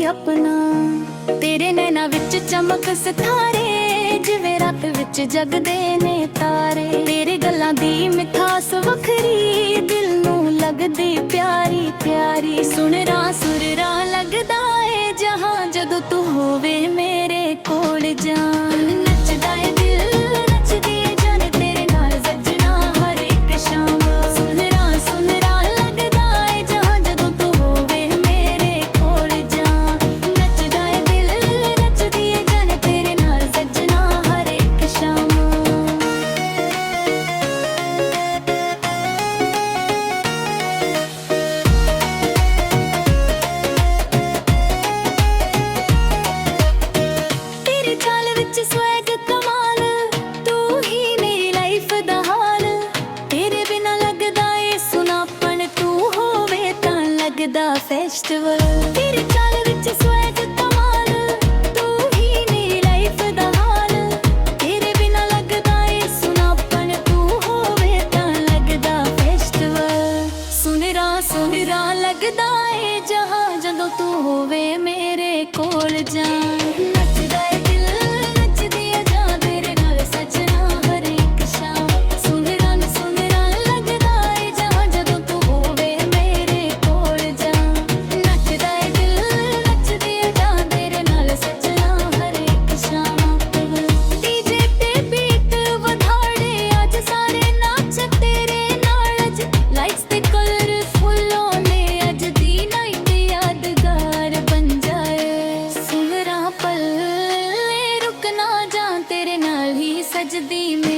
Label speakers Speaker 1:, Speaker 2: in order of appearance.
Speaker 1: अपना। तेरे नैना विच चमक सितारे, जिवें रात विच जगदे ने तारे। तेरे गल्लां दी मिठास वखरी, दिल नूं लगदी प्यारी प्यारी। सुनरा सुररा लगदा ए जहां, जदों तू होवे मेरे कोल जान। नचदा ए दिल नचदी ए जान, तेरे नाल सजना हर एक शाम। सुनरा सुनरा लगदा ए जहां, जदों तू होवे मेरे कोल जान। नचदा ए दिल नचदी ए जान, तेरे नाल सजना हर एक शाम। तेरे चाल विच स्वैग कमाल, तू ही मेरी लाइफ दा हाल। तेरे बिना लगदा ए सुनापन, तू होवे तां लगदा फेस्टिवल। तेरे चाल विच स्वैग कमाल, तू ही मेरी लाइफ दा हाल। तेरे बिना लगदा ए सुनापन, तू होवे तां लगदा फेस्टिवल। सुनरा सुनरा लगदा ए जहां, जदों तू होवे मेरे कोल जान। नचदा ए दिल नचदी ए जान, तेरे नाल सजना हर एक शाम। सुनरा सुनरा लगदा ए जहां, जदों तू होवे मेरे कोल जान। नचदा ए दिल नचदी ए जान, तेरे नाल सजना हर एक शाम। डीजे ते बीट वधाड़े, अज सारे नाच तेरे नाल। अज लाइट्स ते कलरफुल होने, अज दी नाइट यादगार बन जाए। सुनरा पल रुक ना जा, तेरे नाल ही सजदी मैं।